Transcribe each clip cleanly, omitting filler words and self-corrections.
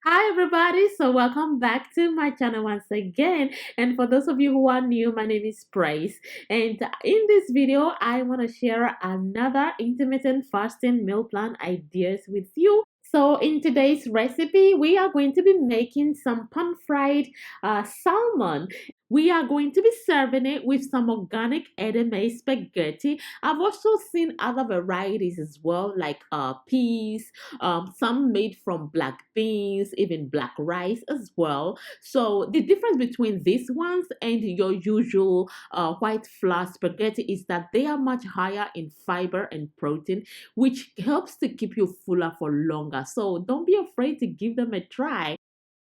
Hi everybody, so welcome back to my channel once again. And for those of you who are new, my name is Praise, and in this video I want to share another intermittent fasting meal plan ideas with you. So in today's recipe we are going to be making some pan-fried salmon. We are going to be serving it with some organic edamame spaghetti. I've also seen other varieties as well, like peas, some made from black beans, even black rice as well. So the difference between these ones and your usual white flour spaghetti is that they are much higher in fiber and protein, which helps to keep you fuller for longer. So don't be afraid to give them a try.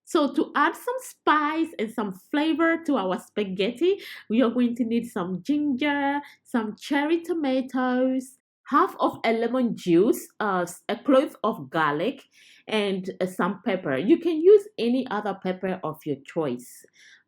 So to add some spice and some flavor to our spaghetti, we are going to need some ginger, some cherry tomatoes, half of a lemon juice, a clove of garlic, and some pepper. You can use any other pepper of your choice.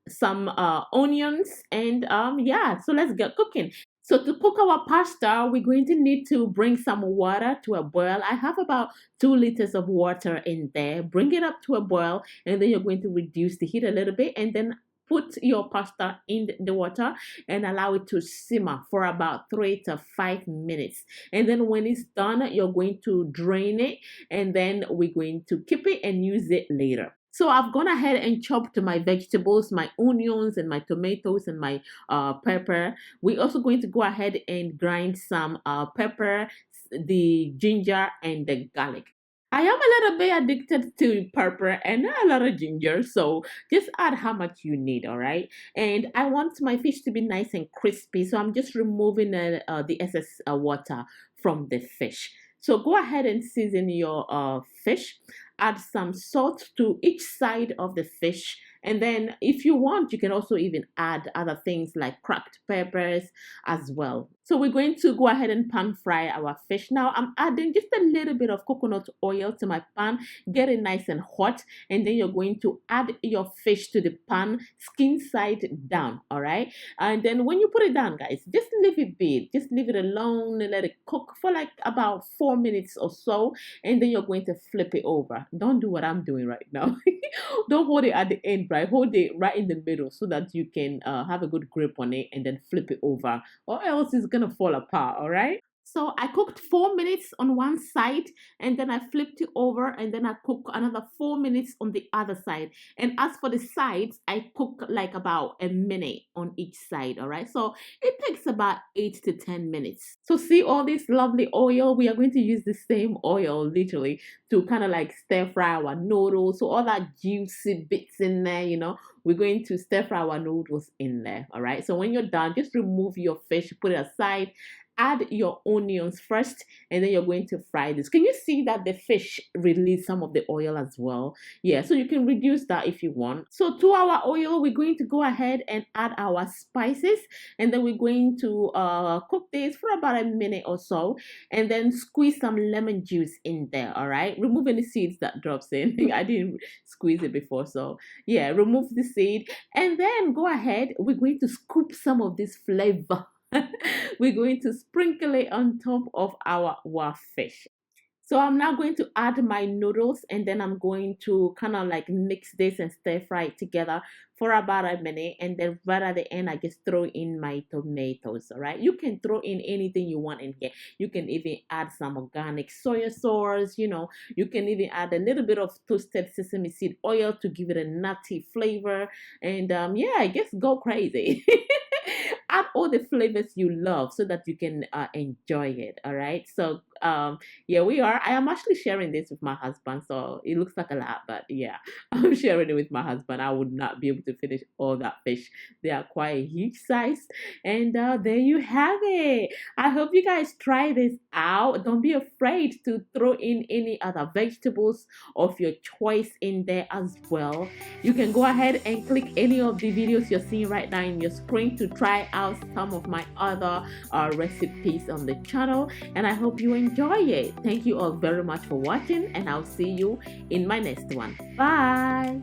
Some onions, and yeah, so let's get cooking. So to cook our pasta, we're going to need to bring some water to a boil. I have about 2 liters of water in there. Bring it up to a boil, and then you're going to reduce the heat a little bit, and then put your pasta in the water and allow it to simmer for about 3 to 5 minutes. And then when it's done, you're going to drain it, and then we're going to keep it and use it later. So I've gone ahead and chopped my vegetables, my onions and my tomatoes and my pepper. We're also going to go ahead and grind some pepper, the ginger, and the garlic. I am a little bit addicted to pepper and a lot of ginger, so just add how much you need, all right? And I want my fish to be nice and crispy, so I'm just removing the excess water from the fish. So go ahead and season your fish. Add some salt to each side of the fish, and then if you want, you can also even add other things like cracked peppers as well. So we're going to go ahead and pan fry our fish. Now I'm adding just a little bit of coconut oil to my pan, get it nice and hot, and then you're going to add your fish to the pan, skin side down, all right? And then when you put it down, guys, just leave it be, just leave it alone and let it cook for like about 4 minutes or so, and then you're going to flip it over. Don't do what I'm doing right now. Don't hold it at the end, right? Hold it right in the middle so that you can have a good grip on it, and then flip it over, or else it's gonna fall apart, all right? So I cooked 4 minutes on one side, and then I flipped it over, and then I cook another 4 minutes on the other side. And as for the sides, I cook like about a minute on each side, all right? So it takes about 8 to 10 minutes. So see all this lovely oil? We are going to use the same oil literally to kind of like stir fry our noodles. So all that juicy bits in there, we're going to stir fry our noodles in there, all right? So when you're done, just remove your fish, put it aside, add your onions first, and then you're going to fry this. Can you see that the fish release some of the oil as well? Yeah, so you can reduce that if you want. So to our oil, we're going to go ahead and add our spices, and then we're going to cook this for about a minute or so, and then squeeze some lemon juice in there, all right? Remove any seeds that drops in. I didn't squeeze it before, so yeah, remove the seed, and then go ahead. We're going to scoop some of this flavor. We're going to sprinkle it on top of our fish. So I'm now going to add my noodles, and then I'm going to kind of like mix this and stir fry it together for about a minute, and then right at the end I just throw in my tomatoes. All right, you can throw in anything you want in here. You can even add some organic soy sauce. You can even add a little bit of toasted sesame seed oil to give it a nutty flavor, and yeah, just go crazy. Add all the flavors you love so that you can enjoy it. All right, so yeah, I am actually sharing this with my husband, so it looks like a lot, but yeah, I'm sharing it with my husband. I would not be able to finish all that fish. They are quite a huge size, and there you have it. I hope you guys try this out. Don't be afraid to throw in any other vegetables of your choice in there as well. You can go ahead and click any of the videos you're seeing right now in your screen to try out some of my other recipes on the channel, and I hope you enjoy it. Thank you all very much for watching, and I'll see you in my next one. Bye.